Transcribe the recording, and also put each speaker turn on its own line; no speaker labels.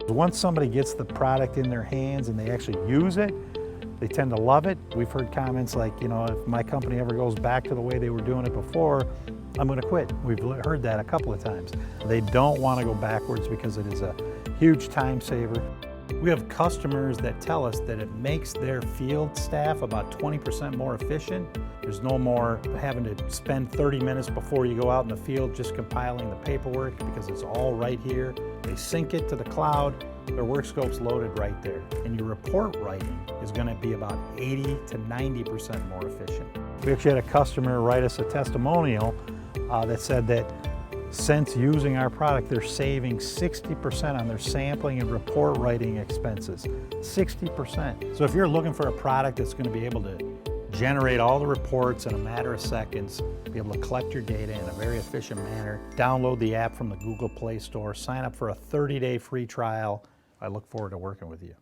Once somebody gets the product in their hands and they actually use it, they tend to love it. We've heard comments like, you know, if my company ever goes back to the way they were doing it before, I'm going to quit. We've heard that a couple of times. They don't want to go backwards because it is a huge time saver. We have customers that tell us that it makes their field staff about 20% more efficient. There's no more having to spend 30 minutes before you go out in the field just compiling the paperwork because it's all right here. They sync it to the cloud, their work scope's loaded right there. And your report writing is going to be about 80 to 90% more efficient. We actually had a customer write us a testimonial that said that since using our product, they're saving 60% on their sampling and report writing expenses. 60%. So if you're looking for a product that's going to be able to generate all the reports in a matter of seconds, be able to collect your data in a very efficient manner, download the app from the Google Play Store, sign up for a 30-day free trial. I look forward to working with you.